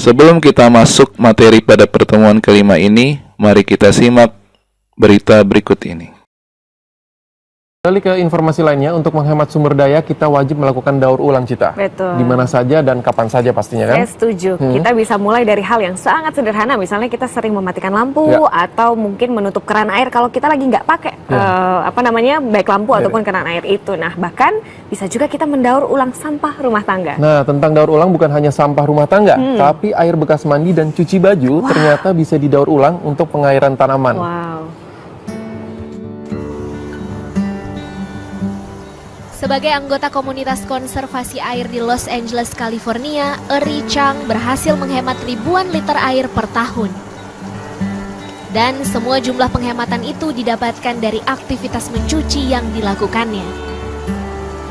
Sebelum kita masuk materi pada pertemuan kelima ini, mari kita simak berita berikut ini. Kembali ke informasi lainnya, untuk menghemat sumber daya kita wajib melakukan daur ulang, Cita. Betul. Di mana saja dan kapan saja pastinya, kan? Saya setuju. Kita bisa mulai dari hal yang sangat sederhana, misalnya kita sering mematikan lampu atau mungkin menutup keran air kalau kita lagi nggak pakai baik lampu ataupun keran air itu. Nah, bahkan bisa juga kita mendaur ulang sampah rumah tangga. Nah, tentang daur ulang bukan hanya sampah rumah tangga, tapi air bekas mandi dan cuci baju ternyata bisa didaur ulang untuk pengairan tanaman. Wow. Sebagai anggota komunitas konservasi air di Los Angeles, California, Eri Chang berhasil menghemat ribuan liter air per tahun. Dan semua jumlah penghematan itu didapatkan dari aktivitas mencuci yang dilakukannya.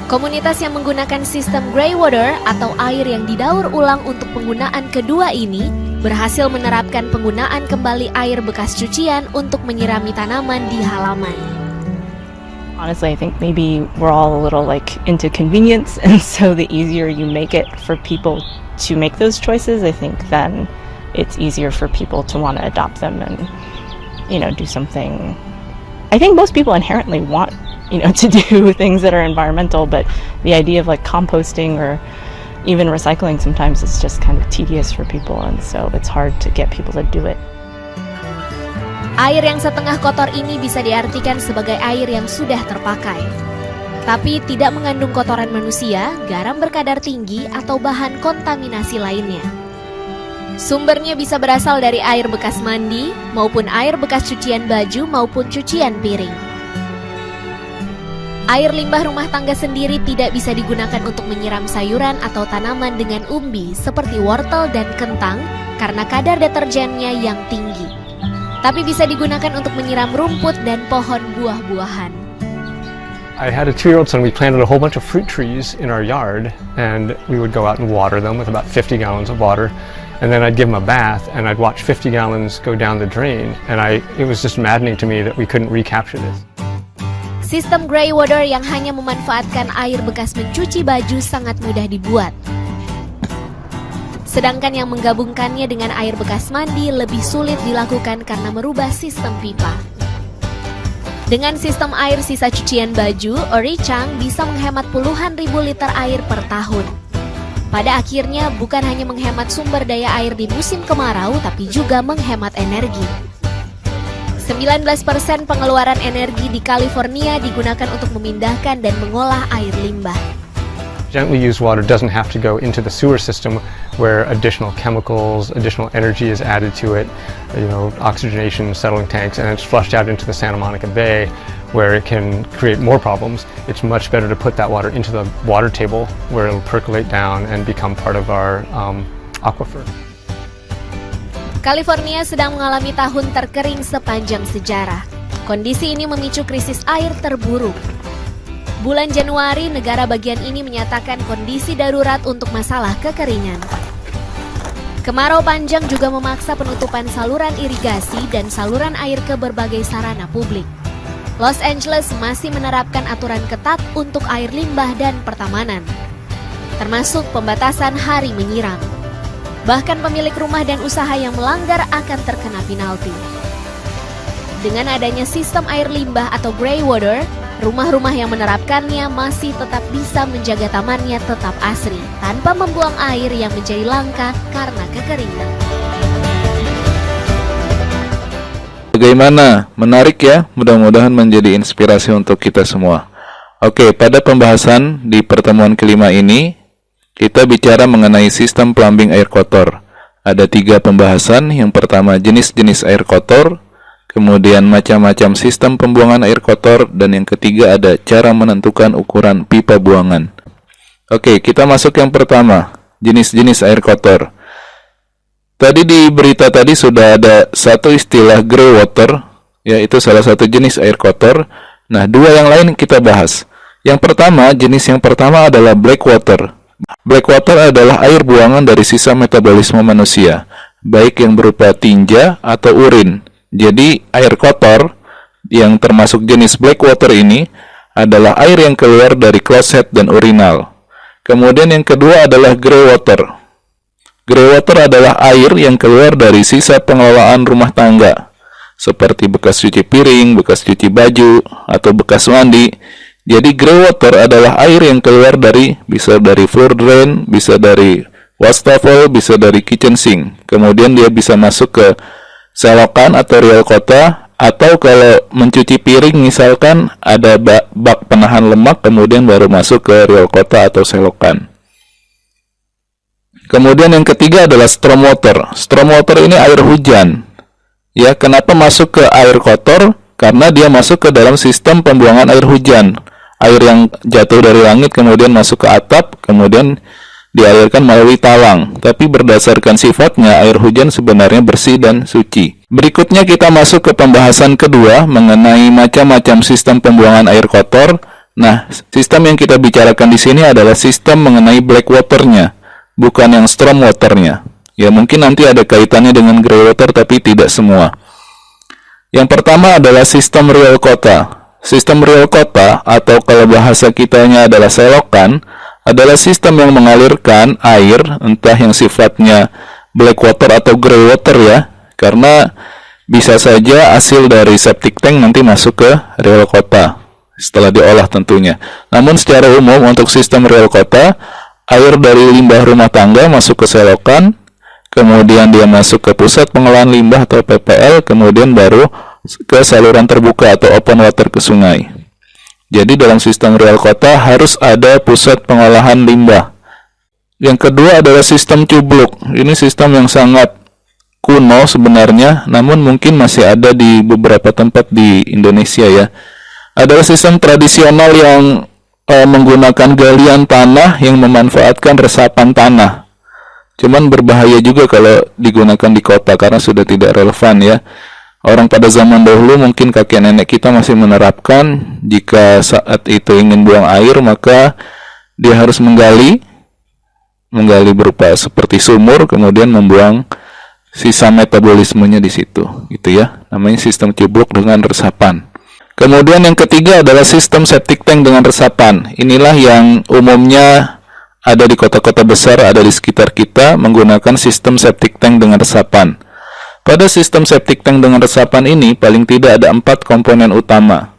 Komunitas yang menggunakan sistem gray water atau air yang didaur ulang untuk penggunaan kedua ini berhasil menerapkan penggunaan kembali air bekas cucian untuk menyirami tanaman di halaman. Honestly, I think maybe we're all a little into convenience, and so the easier you make it for people to make those choices, I think then it's easier for people to want to adopt them and, do something. I think most people inherently want, to do things that are environmental, but the idea of composting or even recycling sometimes is just kind of tedious for people, and so it's hard to get people to do it. Air yang setengah kotor ini bisa diartikan sebagai air yang sudah terpakai. Tapi tidak mengandung kotoran manusia, garam berkadar tinggi, atau bahan kontaminasi lainnya. Sumbernya bisa berasal dari air bekas mandi, maupun air bekas cucian baju, maupun cucian piring. Air limbah rumah tangga sendiri tidak bisa digunakan untuk menyiram sayuran atau tanaman dengan umbi seperti wortel dan kentang karena kadar deterjennya yang tinggi. Tapi bisa digunakan untuk menyiram rumput dan pohon buah-buahan. I had a 2-year-old son. We planted a whole bunch of fruit trees in our yard, and we would go out and water them with about 50 gallons of water. And then I'd give him a bath, and I'd watch 50 gallons go down the drain. And it was just maddening to me that we couldn't recapture this. Sistem gray water yang hanya memanfaatkan air bekas mencuci baju sangat mudah dibuat. Sedangkan yang menggabungkannya dengan air bekas mandi lebih sulit dilakukan karena merubah sistem pipa. Dengan sistem air sisa cucian baju, Eri Chang bisa menghemat puluhan ribu liter air per tahun. Pada akhirnya bukan hanya menghemat sumber daya air di musim kemarau, tapi juga menghemat energi. 19% pengeluaran energi di California digunakan untuk memindahkan dan mengolah air limbah. Gently used water doesn't have to go into the sewer system where additional chemicals, additional energy is added to it, oxygenation, settling tanks, and it's flushed out into the Santa Monica Bay where it can create more problems. It's much better to put that water into the water table where it'll percolate down and become part of our aquifer. California sedang mengalami tahun terkering sepanjang sejarah. Kondisi ini memicu krisis air terburuk. Bulan Januari, negara bagian ini menyatakan kondisi darurat untuk masalah kekeringan. Kemarau panjang juga memaksa penutupan saluran irigasi dan saluran air ke berbagai sarana publik. Los Angeles masih menerapkan aturan ketat untuk air limbah dan pertamanan, termasuk pembatasan hari menyiram. Bahkan pemilik rumah dan usaha yang melanggar akan terkena penalti. Dengan adanya sistem air limbah atau gray water, rumah-rumah yang menerapkannya masih tetap bisa menjaga tamannya tetap asri tanpa membuang air yang menjadi langka karena kekeringan. Bagaimana? Menarik ya? Mudah-mudahan menjadi inspirasi untuk kita semua. Oke, pada pembahasan di pertemuan kelima ini, kita bicara mengenai sistem plumbing air kotor. Ada 3 pembahasan. Yang pertama, jenis-jenis air kotor. Kemudian macam-macam sistem pembuangan air kotor, dan yang ketiga ada cara menentukan ukuran pipa buangan. Oke, kita masuk yang pertama, jenis-jenis air kotor. Tadi di berita tadi sudah ada satu istilah gray water, yaitu salah satu jenis air kotor. Nah, 2 yang lain kita bahas. Yang pertama, jenis yang pertama adalah black water. Black water adalah air buangan dari sisa metabolisme manusia, baik yang berupa tinja atau urin. Jadi, air kotor yang termasuk jenis black water ini adalah air yang keluar dari kloset dan urinal. Kemudian yang kedua adalah gray water. Greywater adalah air yang keluar dari sisa pengelolaan rumah tangga, seperti bekas cuci piring, bekas cuci baju, atau bekas mandi. Jadi greywater adalah air yang keluar bisa dari floor drain, bisa dari wastafel, bisa dari kitchen sink. Kemudian dia bisa masuk ke selokan atau real kota, atau kalau mencuci piring misalkan ada bak penahan lemak, kemudian baru masuk ke real kota atau selokan. Kemudian yang ketiga adalah stormwater. Stormwater ini air hujan. Ya, kenapa masuk ke air kotor? Karena dia masuk ke dalam sistem pembuangan air hujan. Air yang jatuh dari langit kemudian masuk ke atap, kemudian dialirkan melalui talang. Tapi berdasarkan sifatnya, air hujan sebenarnya bersih dan suci. Berikutnya kita masuk ke pembahasan kedua mengenai macam-macam sistem pembuangan air kotor. Nah, sistem yang kita bicarakan di sini adalah sistem mengenai black water-nya, bukan yang storm water-nya. Ya, mungkin nanti ada kaitannya dengan grey water, tapi tidak semua. Yang pertama adalah sistem real kota. Sistem real kota, atau kalau bahasa kitanya adalah selokan, adalah sistem yang mengalirkan air, entah yang sifatnya black water atau grey water ya, karena bisa saja hasil dari septic tank nanti masuk ke real kota setelah diolah tentunya. Namun secara umum untuk sistem real kota, air dari limbah rumah tangga masuk ke selokan, kemudian dia masuk ke pusat pengolahan limbah atau PPL, kemudian baru ke saluran terbuka atau open water ke sungai. Jadi dalam sistem real kota harus ada pusat pengolahan limbah. Yang kedua adalah sistem cubluk. Ini sistem yang sangat kuno sebenarnya, namun mungkin masih ada di beberapa tempat di Indonesia ya. Adalah sistem tradisional yang menggunakan galian tanah yang memanfaatkan resapan tanah. Cuman berbahaya juga kalau digunakan di kota karena sudah tidak relevan ya. Orang pada zaman dahulu mungkin kakek nenek kita masih menerapkan jika saat itu ingin buang air maka dia harus menggali berupa seperti sumur, kemudian membuang sisa metabolismenya di situ, gitu ya. Namanya sistem cubluk dengan resapan. Kemudian yang ketiga adalah sistem septic tank dengan resapan. Inilah yang umumnya ada di kota-kota besar, ada di sekitar kita menggunakan sistem septic tank dengan resapan. Pada sistem septic tank dengan resapan ini paling tidak ada 4 komponen utama.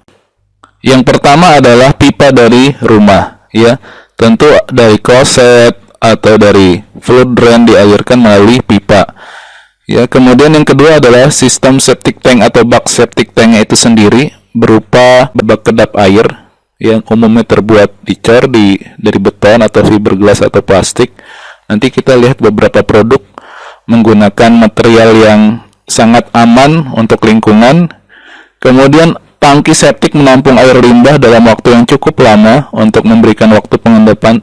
Yang pertama adalah pipa dari rumah, ya. Tentu dari kloset atau dari floor drain dialirkan melalui pipa. Ya, kemudian yang kedua adalah sistem septic tank atau bak septic tank itu sendiri berupa bak kedap air yang umumnya terbuat dicor dari beton atau fiberglass atau plastik. Nanti kita lihat beberapa produk menggunakan material yang sangat aman untuk lingkungan. Kemudian tangki septik menampung air limbah dalam waktu yang cukup lama untuk memberikan waktu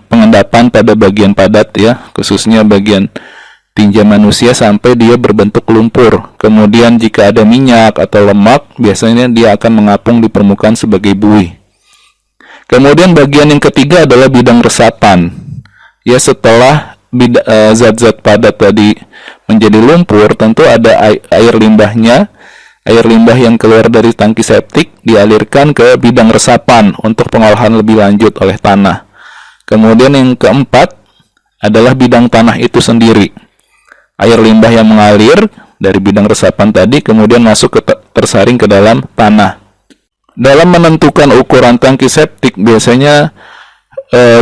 pengendapan pada bagian padat ya, khususnya bagian tinja manusia sampai dia berbentuk lumpur. Kemudian jika ada minyak atau lemak, biasanya dia akan mengapung di permukaan sebagai buih. Kemudian bagian yang ketiga adalah bidang resapan. Ya, setelah zat-zat padat tadi menjadi lumpur, tentu ada air limbahnya. Air limbah yang keluar dari tangki septik dialirkan ke bidang resapan untuk pengolahan lebih lanjut oleh tanah. Kemudian yang keempat adalah bidang tanah itu sendiri. Air limbah yang mengalir dari bidang resapan tadi kemudian masuk tersaring ke dalam tanah. Dalam menentukan ukuran tangki septik biasanya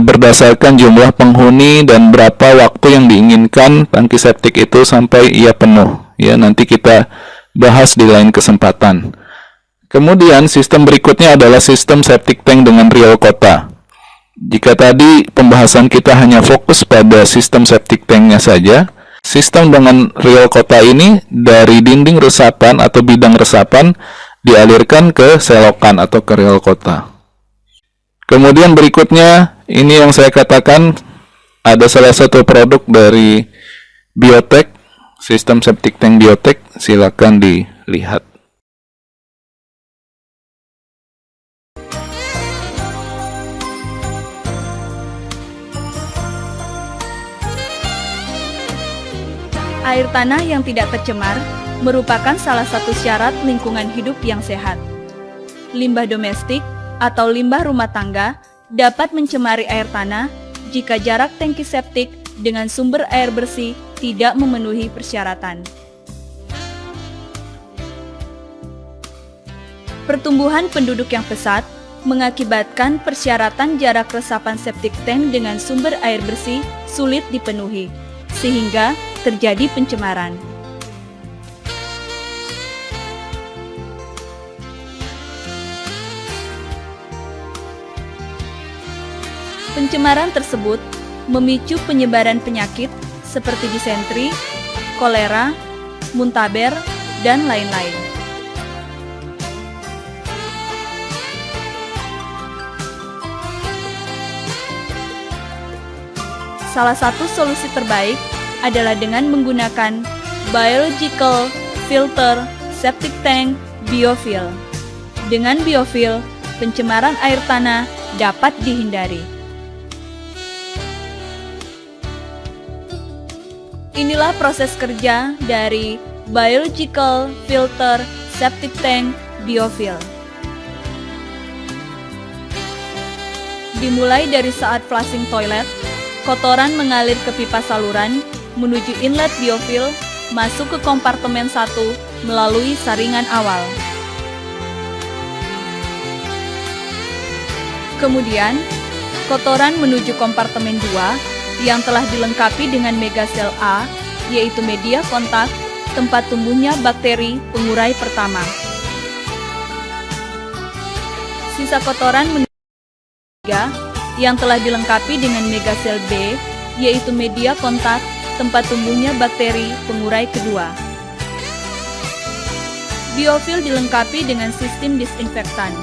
berdasarkan jumlah penghuni dan berapa waktu yang diinginkan tangki septik itu sampai ia penuh. Ya, nanti kita bahas di lain kesempatan. Kemudian sistem berikutnya adalah sistem septic tank dengan real kota. Jika tadi pembahasan kita hanya fokus pada sistem septic tanknya saja, sistem dengan real kota ini dari dinding resapan atau bidang resapan dialirkan ke selokan atau ke real kota. Kemudian berikutnya, ini yang saya katakan ada salah satu produk dari Biotek, sistem septic tank Biotek, silakan dilihat. Air tanah yang tidak tercemar merupakan salah satu syarat lingkungan hidup yang sehat. Limbah domestik atau limbah rumah tangga dapat mencemari air tanah jika jarak tangki septik dengan sumber air bersih tidak memenuhi persyaratan. Pertumbuhan penduduk yang pesat mengakibatkan persyaratan jarak resapan septic tank dengan sumber air bersih sulit dipenuhi, sehingga terjadi pencemaran. Pencemaran tersebut memicu penyebaran penyakit seperti disentri, kolera, muntaber, dan lain-lain. Salah satu solusi terbaik adalah dengan menggunakan biological filter septic tank biofil. Dengan biofil, pencemaran air tanah dapat dihindari. Inilah proses kerja dari biological filter septic tank biofil. Dimulai dari saat flushing toilet, kotoran mengalir ke pipa saluran menuju inlet biofil masuk ke kompartemen 1 melalui saringan awal. Kemudian, kotoran menuju kompartemen 2 yang telah dilengkapi dengan megasel A, yaitu media kontak tempat tumbuhnya bakteri pengurai pertama. Sisa kotoran menuju 3 yang telah dilengkapi dengan megasel B, yaitu media kontak tempat tumbuhnya bakteri pengurai kedua. Biofil dilengkapi dengan sistem disinfektan.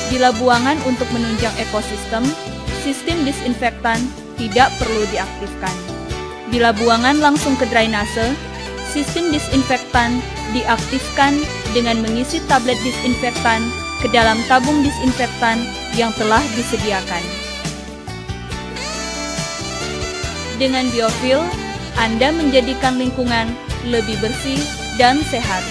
Bila buangan untuk menunjang ekosistem, sistem disinfektan tidak perlu diaktifkan. Bila buangan langsung ke drainase, sistem disinfektan diaktifkan dengan mengisi tablet disinfektan ke dalam tabung disinfektan yang telah disediakan. Dengan biofil, Anda menjadikan lingkungan lebih bersih dan sehat.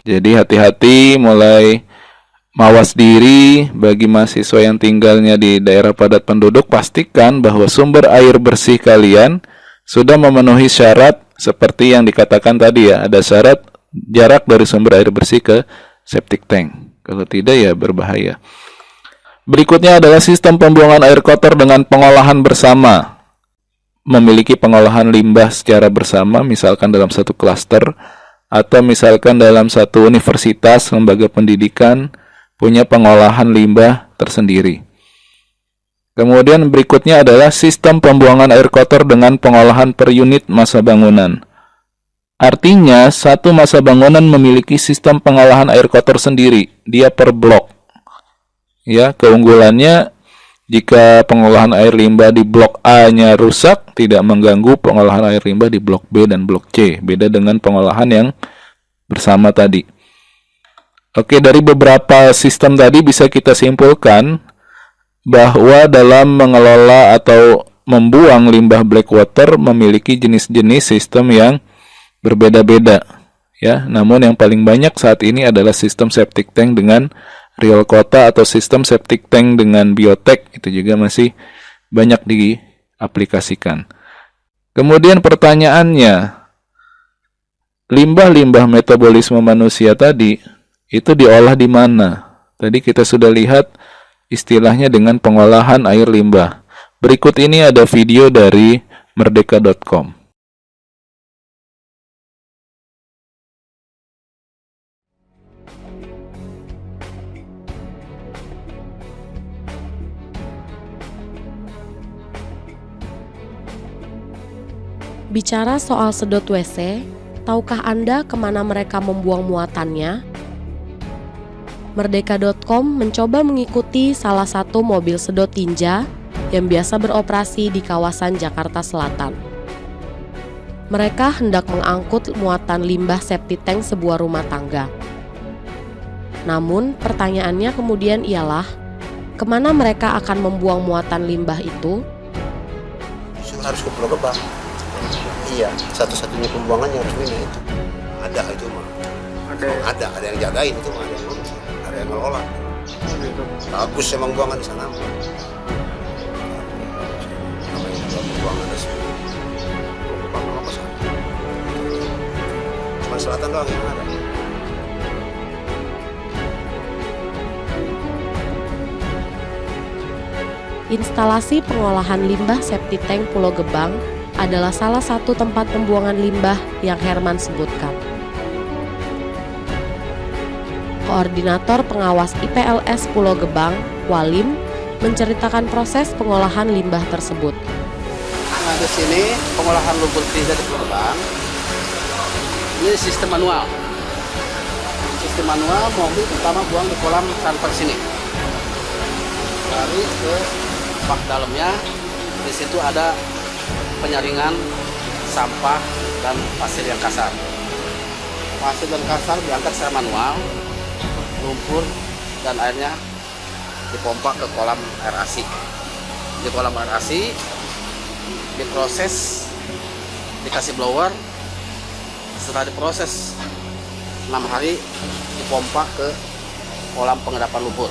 Jadi hati-hati, mulai mawas diri bagi mahasiswa yang tinggalnya di daerah padat penduduk. Pastikan bahwa sumber air bersih kalian sudah memenuhi syarat seperti yang dikatakan tadi ya. Ada syarat jarak dari sumber air bersih ke septic tank. Kalau tidak ya berbahaya. Berikutnya adalah sistem pembuangan air kotor dengan pengolahan bersama. Memiliki pengolahan limbah secara bersama, misalkan dalam satu klaster, atau misalkan dalam satu universitas, lembaga pendidikan, punya pengolahan limbah tersendiri. Kemudian berikutnya adalah sistem pembuangan air kotor dengan pengolahan per unit massa bangunan. Artinya, satu massa bangunan memiliki sistem pengolahan air kotor sendiri. Dia per blok. Ya, keunggulannya jika pengolahan air limbah di blok A-nya rusak, tidak mengganggu pengolahan air limbah di blok B dan blok C. Beda dengan pengolahan yang bersama tadi. Oke, dari beberapa sistem tadi bisa kita simpulkan bahwa dalam mengelola atau membuang limbah black water memiliki jenis-jenis sistem yang berbeda-beda, ya. Namun yang paling banyak saat ini adalah sistem septic tank dengan real quota atau sistem septic tank dengan biotek. Itu juga masih banyak diaplikasikan. Kemudian pertanyaannya, limbah-limbah metabolisme manusia tadi itu diolah di mana? Tadi kita sudah lihat istilahnya dengan pengolahan air limbah. Berikut ini ada video dari merdeka.com. Bicara soal sedot WC, tahukah Anda kemana mereka membuang muatannya? Merdeka.com mencoba mengikuti salah satu mobil sedot tinja yang biasa beroperasi di kawasan Jakarta Selatan. Mereka hendak mengangkut muatan limbah septic tank sebuah rumah tangga. Namun, pertanyaannya kemudian ialah, kemana mereka akan membuang muatan limbah itu? Harus ke Pulau Gebang. Iya, satu-satunya pembuangannya resminya itu. Ada itu mah. Ada yang jagain itu mah, ada yang ngelola. itu bagus emang buangan di sana. Namanya juga buangan resmi. Apa sana? Cuma selatan doang yang ada. Instalasi pengolahan limbah septic tank Pulau Gebang adalah salah satu tempat pembuangan limbah yang Herman sebutkan. Koordinator Pengawas IPLS Pulau Gebang, Walim, menceritakan proses pengolahan limbah tersebut. Nah, di sini pengolahan lumpur tinja di Pulau Gebang, ini sistem manual. Sistem manual, mobil pertama buang di kolam transfer sini. Lari ke bak dalamnya, di situ ada penyaringan sampah dan pasir yang kasar. Pasir dan kasar diangkat secara manual, lumpur dan airnya dipompa ke kolam air ASI. Di kolam air ASI diproses, dikasih blower, setelah diproses 6 hari dipompa ke kolam pengedapan lumpur.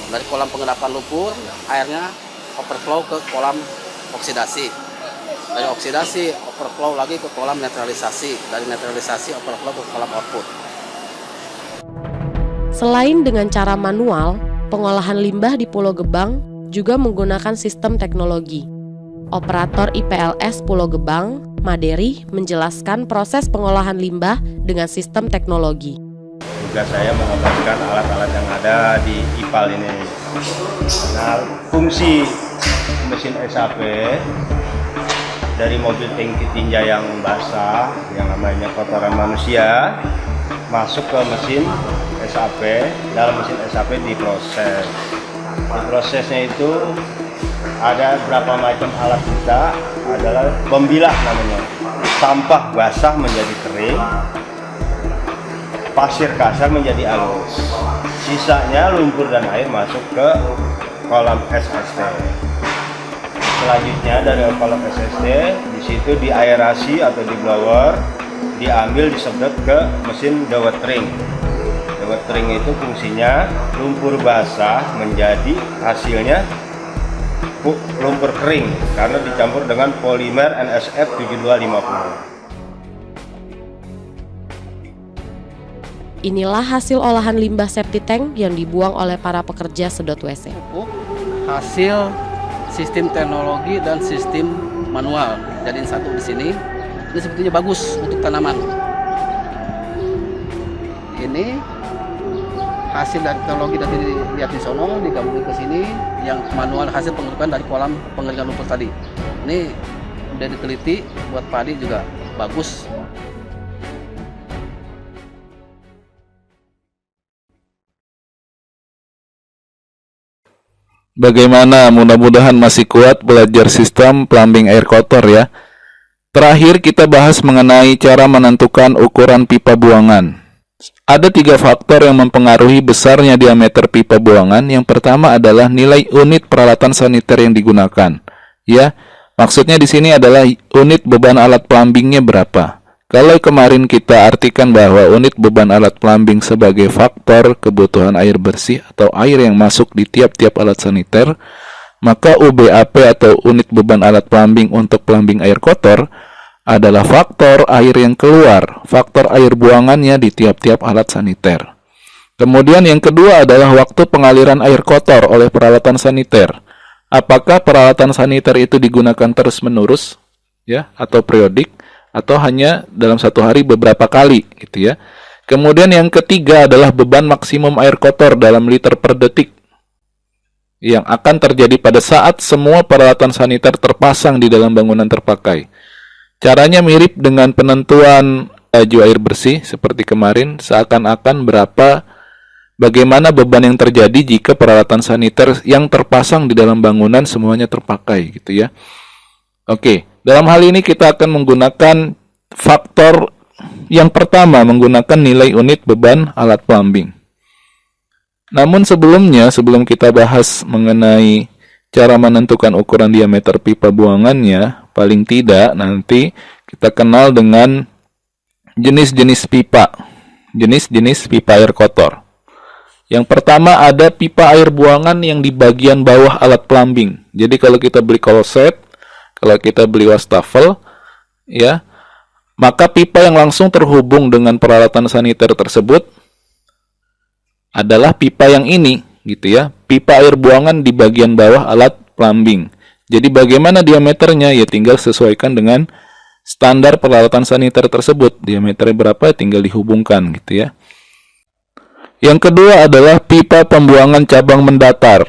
Dari kolam pengedapan lumpur, airnya overflow ke kolam oksidasi. Dari oksidasi, overflow lagi ke kolam netralisasi. Dari netralisasi, overflow ke kolam output. Selain dengan cara manual, pengolahan limbah di Pulau Gebang juga menggunakan sistem teknologi. Operator IPLS Pulau Gebang, Maderi, menjelaskan proses pengolahan limbah dengan sistem teknologi. Tugas saya mengoperasikan alat-alat yang ada di IPAL ini. Nah, fungsi mesin SAP dari mobil tangki tinja yang basah, yang namanya kotoran manusia, masuk ke mesin SAP. Dalam mesin SAP diproses. Di prosesnya itu ada berapa macam alat kita, adalah pembilah namanya. Sampah basah menjadi kering, pasir kasar menjadi halus. Sisanya lumpur dan air masuk ke kolam SST. Selanjutnya dari kolam SST, di situ diaerasi atau di blower, diambil disedot ke mesin dewatering. Dewatering itu fungsinya lumpur basah menjadi hasilnya lumpur kering karena dicampur dengan polimer NSF 7250. Inilah hasil olahan limbah septic tank yang dibuang oleh para pekerja sedot WC. Hasil sistem teknologi dan sistem manual jadiin satu di sini. Ini sebetulnya bagus untuk tanaman. Ini hasil dari teknologi dari lihat di sono digabungin ke sini, yang manual hasil pengerukan dari kolam pengeringan lumpur tadi. Ini udah diteliti buat padi juga bagus. Bagaimana? Mudah-mudahan masih kuat belajar sistem plumbing air kotor ya. Terakhir kita bahas mengenai cara menentukan ukuran pipa buangan. Ada 3 faktor yang mempengaruhi besarnya diameter pipa buangan. Yang pertama adalah nilai unit peralatan saniter yang digunakan. Ya, maksudnya di sini adalah unit beban alat plumbingnya berapa. Kalau kemarin kita artikan bahwa unit beban alat plumbing sebagai faktor kebutuhan air bersih atau air yang masuk di tiap-tiap alat saniter, maka UBAP atau unit beban alat plumbing untuk plumbing air kotor adalah faktor air yang keluar, faktor air buangannya di tiap-tiap alat saniter. Kemudian yang kedua adalah waktu pengaliran air kotor oleh peralatan saniter. Apakah peralatan saniter itu digunakan terus-menerus ya atau periodik, atau hanya dalam satu hari beberapa kali gitu ya. Kemudian yang ketiga adalah beban maksimum air kotor dalam liter per detik yang akan terjadi pada saat semua peralatan saniter terpasang di dalam bangunan terpakai. Caranya mirip dengan penentuan laju air bersih seperti kemarin, seakan-akan bagaimana beban yang terjadi jika peralatan saniter yang terpasang di dalam bangunan semuanya terpakai gitu ya. Oke. Dalam hal ini kita akan menggunakan faktor yang pertama, menggunakan nilai unit beban alat plumbing. Namun sebelum kita bahas mengenai cara menentukan ukuran diameter pipa buangannya, paling tidak nanti kita kenal dengan jenis-jenis pipa air kotor. Yang pertama ada pipa air buangan yang di bagian bawah alat plumbing. Jadi kalau kita beli kloset, kalau kita beli wastafel, ya, maka pipa yang langsung terhubung dengan peralatan saniter tersebut adalah pipa yang ini, gitu ya. Pipa air buangan di bagian bawah alat plumbing. Jadi bagaimana diameternya? Ya tinggal sesuaikan dengan standar peralatan saniter tersebut. Diameternya berapa? Tinggal dihubungkan, gitu ya. Yang kedua adalah pipa pembuangan cabang mendatar.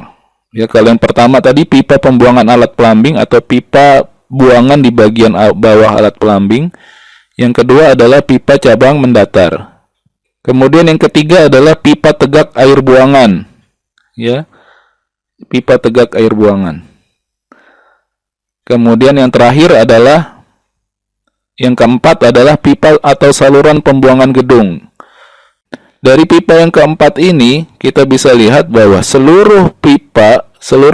Ya, kalau yang pertama tadi pipa pembuangan alat plumbing atau pipa buangan di bagian bawah alat plumbing. Yang kedua adalah pipa cabang mendatar. Kemudian yang ketiga adalah pipa tegak air buangan. Ya, pipa tegak air buangan. Kemudian yang terakhir adalah yang keempat adalah pipa atau saluran pembuangan gedung. Dari pipa yang keempat ini, kita bisa lihat bahwa seluruh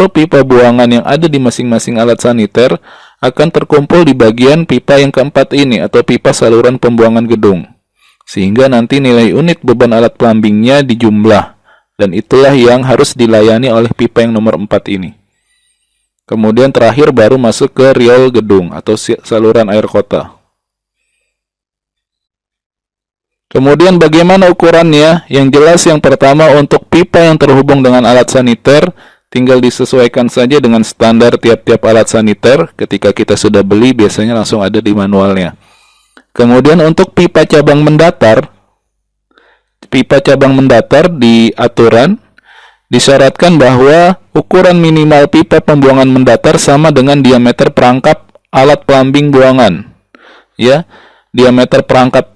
pipa buangan yang ada di masing-masing alat saniter akan terkumpul di bagian pipa yang keempat ini, atau pipa saluran pembuangan gedung. Sehingga nanti nilai unit beban alat plumbingnya dijumlah, dan itulah yang harus dilayani oleh pipa yang nomor 4 ini. Kemudian terakhir baru masuk ke riol gedung, atau saluran air kota. Kemudian bagaimana ukurannya? Yang jelas yang pertama untuk pipa yang terhubung dengan alat saniter, tinggal disesuaikan saja dengan standar tiap-tiap alat saniter. Ketika kita sudah beli, biasanya langsung ada di manualnya. Kemudian untuk pipa cabang mendatar di aturan disyaratkan bahwa ukuran minimal pipa pembuangan mendatar sama dengan diameter perangkap alat plumbing buangan. Ya, diameter perangkap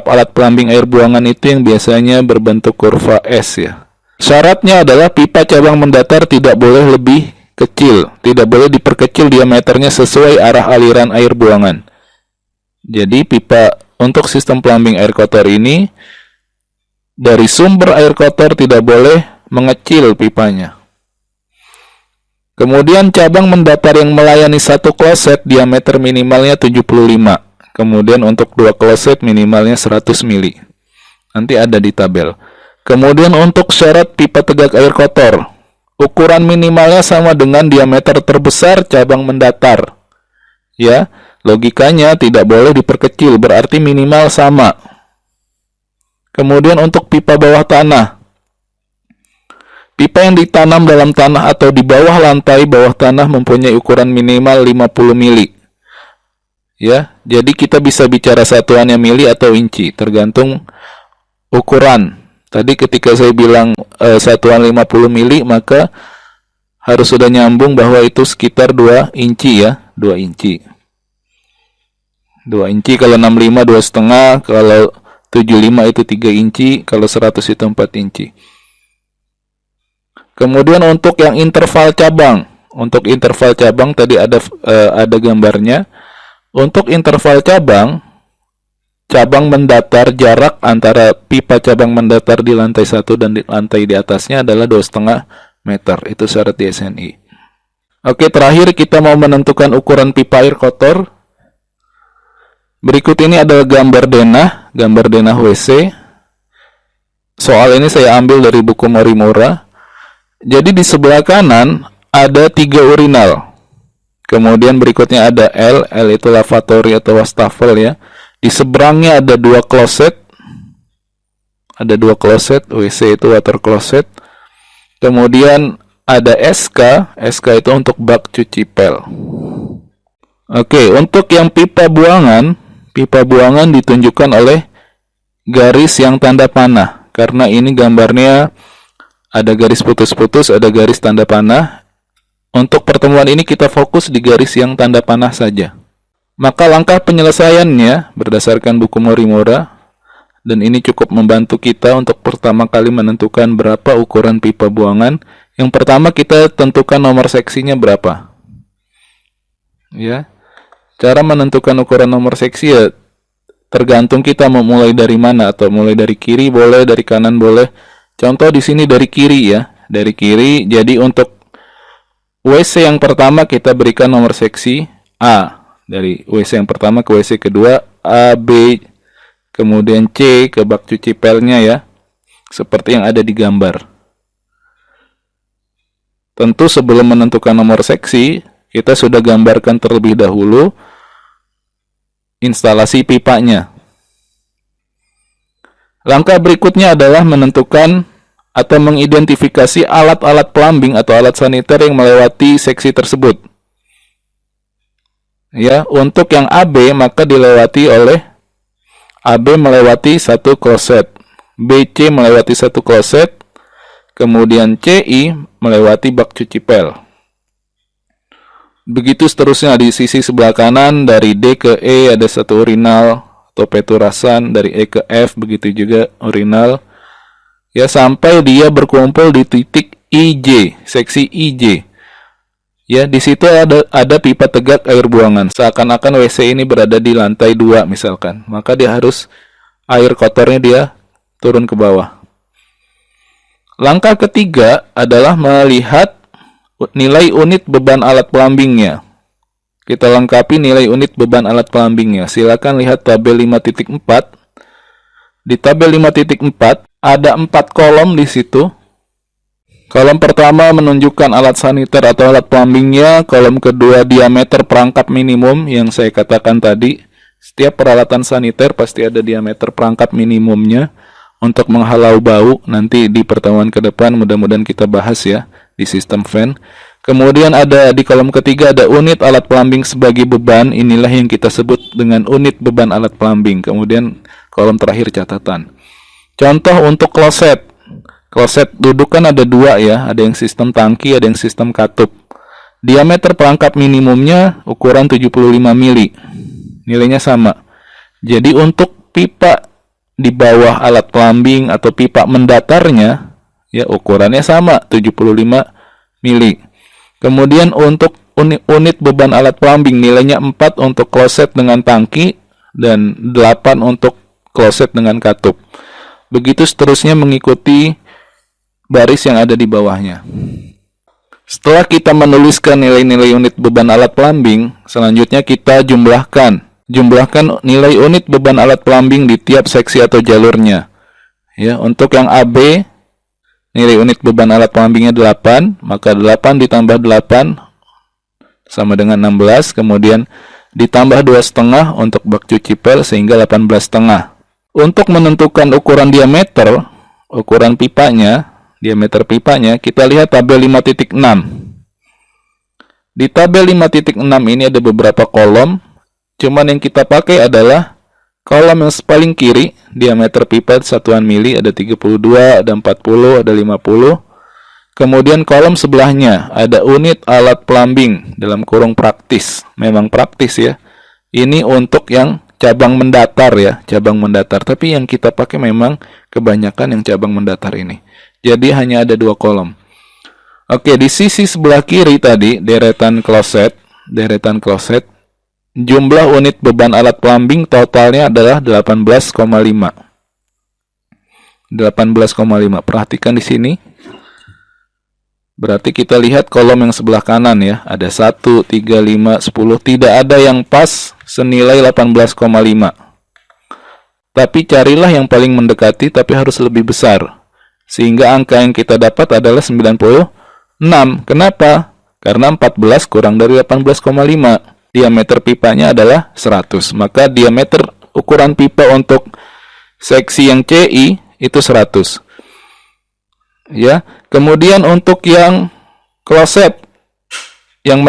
alat plumbing air buangan itu yang biasanya berbentuk kurva S, ya. Syaratnya adalah pipa cabang mendatar tidak boleh lebih kecil, tidak boleh diperkecil diameternya sesuai arah aliran air buangan. Jadi pipa untuk sistem plumbing air kotor ini, dari sumber air kotor tidak boleh mengecil pipanya. Kemudian cabang mendatar yang melayani satu kloset diameter minimalnya 75. Kemudian untuk 2 kloset minimalnya 100 mili. Nanti ada di tabel. Kemudian untuk syarat pipa tegak air kotor, ukuran minimalnya sama dengan diameter terbesar cabang mendatar. Ya, logikanya tidak boleh diperkecil, berarti minimal sama. Kemudian untuk pipa bawah tanah, pipa yang ditanam dalam tanah atau di bawah lantai bawah tanah mempunyai ukuran minimal 50 mili. Ya, jadi kita bisa bicara satuannya mili atau inci, tergantung ukuran. Tadi ketika saya bilang satuan 50 mili, maka harus sudah nyambung bahwa itu sekitar 2 inci, ya, 2 inci. 2 inci kalau 65 2,5, kalau 75 itu 3 inci, kalau 100 itu 4 inci. Kemudian untuk yang interval cabang, tadi ada gambarnya. Untuk interval cabang mendatar, jarak antara pipa cabang mendatar di lantai 1 dan di lantai di atasnya adalah 2,5 meter. Itu syarat di SNI. Oke, terakhir kita mau menentukan ukuran pipa air kotor. Berikut ini adalah gambar denah WC. Soal ini saya ambil dari buku Morimura. Jadi di sebelah kanan ada 3 urinal. Kemudian berikutnya ada L itu lavatory atau wastafel, ya. Di seberangnya ada 2 kloset. Ada 2 kloset, WC itu water closet. Kemudian ada SK itu untuk bak cuci pel. Oke, untuk yang pipa buangan ditunjukkan oleh garis yang tanda panah. Karena ini gambarnya ada garis putus-putus, ada garis tanda panah. Untuk pertemuan ini kita fokus di garis yang tanda panah saja. Maka langkah penyelesaiannya berdasarkan buku Morimura, dan ini cukup membantu kita untuk pertama kali menentukan berapa ukuran pipa buangan. Yang pertama kita tentukan nomor seksinya berapa. Ya. Cara menentukan ukuran nomor seksi ya tergantung kita mau mulai dari mana, atau mulai dari kiri boleh, dari kanan boleh. Contoh di sini dari kiri, ya. Dari kiri, jadi untuk WC yang pertama kita berikan nomor seksi A. Dari WC yang pertama ke WC kedua, A, B, kemudian C ke bak cuci pelnya, ya. Seperti yang ada di gambar. Tentu sebelum menentukan nomor seksi, kita sudah gambarkan terlebih dahulu instalasi pipanya. Langkah berikutnya adalah menentukan atau mengidentifikasi alat-alat plumbing atau alat saniter yang melewati seksi tersebut. Ya, untuk yang AB maka dilewati oleh AB melewati satu kloset, BC melewati satu kloset, kemudian CI melewati bak cuci pel. Begitu seterusnya di sisi sebelah kanan, dari D ke E ada satu urinal atau peturasan, dari E ke F begitu juga urinal. Ya, sampai dia berkumpul di titik IJ, seksi IJ. Ya, di situ ada pipa tegak air buangan. Seakan-akan WC ini berada di lantai 2 misalkan. Maka dia harus air kotornya dia turun ke bawah. Langkah ketiga adalah melihat nilai unit beban alat plumbingnya. Kita lengkapi nilai unit beban alat plumbingnya. Silakan lihat tabel 5.4. Di tabel 5.4 ada 4 kolom di situ. Kolom pertama menunjukkan alat saniter atau alat plumbingnya. Kolom kedua diameter perangkap minimum yang saya katakan tadi. Setiap peralatan saniter pasti ada diameter perangkap minimumnya untuk menghalau bau. Nanti di pertemuan ke depan mudah-mudahan kita bahas ya di sistem fan. Kemudian ada di kolom ketiga ada unit alat plumbing sebagai beban. Inilah yang kita sebut dengan unit beban alat plumbing. Kemudian kolom terakhir catatan. Contoh untuk kloset. Kloset duduk kan ada 2 ya, ada yang sistem tangki, ada yang sistem katup. Diameter perangkap minimumnya ukuran 75 mili. Nilainya sama. Jadi untuk pipa di bawah alat plumbing atau pipa mendatarnya, ya ukurannya sama, 75 mili. Kemudian untuk unit beban alat plumbing, nilainya 4 untuk kloset dengan tangki, dan 8 untuk kloset dengan katup. Begitu seterusnya mengikuti baris yang ada di bawahnya. Setelah kita menuliskan nilai-nilai unit beban alat plumbing, selanjutnya kita jumlahkan nilai unit beban alat plumbing di tiap seksi atau jalurnya. Ya, untuk yang AB nilai unit beban alat plumbingnya 8, maka 8 ditambah 8 sama dengan 16, kemudian ditambah 2,5 untuk bak cuci pel sehingga 18,5. Untuk menentukan ukuran diameter, ukuran pipanya, diameter pipanya, kita lihat tabel 5.6. Di tabel 5.6 ini ada beberapa kolom, cuman yang kita pakai adalah kolom yang paling kiri, diameter pipa satuan mili, ada 32, ada 40, ada 50. Kemudian kolom sebelahnya ada unit alat plumbing dalam kurung praktis. Memang praktis ya. Ini untuk yang cabang mendatar ya, cabang mendatar. Tapi yang kita pakai memang kebanyakan yang cabang mendatar ini. Jadi hanya ada 2 kolom. Oke, di sisi sebelah kiri tadi deretan kloset, jumlah unit beban alat plumbing totalnya adalah 18,5. 18,5. Perhatikan di sini. Berarti kita lihat kolom yang sebelah kanan ya, ada 1, 3, 5, 10, tidak ada yang pas senilai 18,5. Tapi carilah yang paling mendekati tapi harus lebih besar. Sehingga angka yang kita dapat adalah 96. Kenapa? Karena 14 kurang dari 18,5. Diameter pipanya adalah 100. Maka diameter ukuran pipa untuk seksi yang CI itu 100. Ya, kemudian untuk yang kloset yang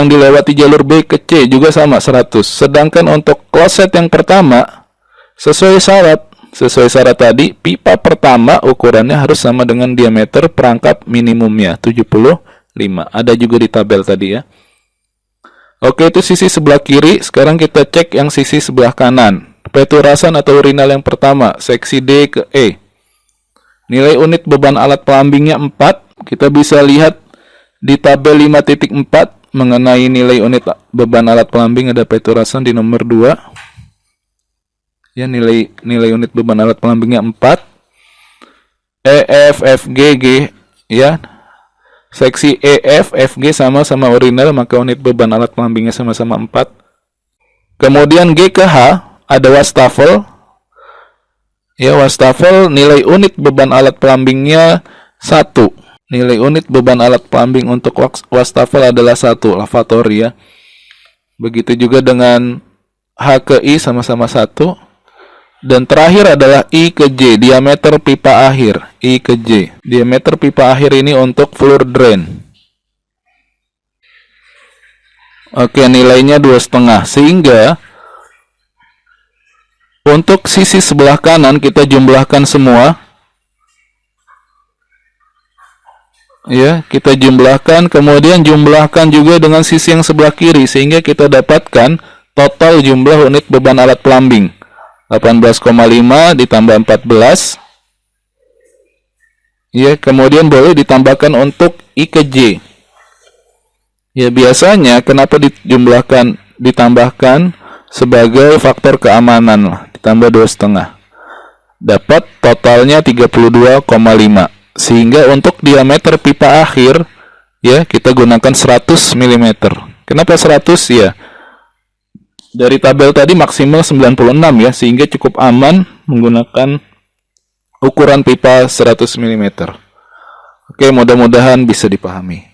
dilewati jalur B ke C juga sama 100. Sedangkan untuk kloset yang pertama sesuai syarat tadi, pipa pertama ukurannya harus sama dengan diameter perangkap minimumnya 75. Ada juga di tabel tadi ya. Oke, itu sisi sebelah kiri. Sekarang kita cek yang sisi sebelah kanan. Peturasan atau urinal yang pertama, seksi D ke E. Nilai unit beban alat plumbingnya 4. Kita bisa lihat di tabel 5.4 mengenai nilai unit beban alat plumbing, ada peturasan di nomor 2. Ya, nilai unit beban alat plumbingnya 4. EF, FG, G ya. Seksi EF, FG sama-sama urinal, maka unit beban alat plumbingnya sama-sama 4. Kemudian G ke H ada wastafel. Ya, wastafel nilai unit beban alat plumbingnya 1. Nilai unit beban alat plumbing untuk wastafel adalah 1 lavatory ya. Begitu juga dengan H ke I sama-sama 1. Dan terakhir adalah I ke J, diameter pipa akhir. I ke J. Diameter pipa akhir ini untuk floor drain. Oke, nilainya 2,5. Sehingga untuk sisi sebelah kanan kita jumlahkan semua. Ya, kita jumlahkan, kemudian jumlahkan juga dengan sisi yang sebelah kiri sehingga kita dapatkan total jumlah unit beban alat plumbing. 18,5 ditambah 14. Ya, kemudian boleh ditambahkan untuk I ke J. Ya, biasanya kenapa ditambahkan sebagai faktor keamanan lah, ditambah 2,5. Dapat totalnya 32,5. Sehingga untuk diameter pipa akhir ya kita gunakan 100 mm. Kenapa 100 ya? Dari tabel tadi maksimal 96 ya, sehingga cukup aman menggunakan ukuran pipa 100 mm. Oke, mudah-mudahan bisa dipahami.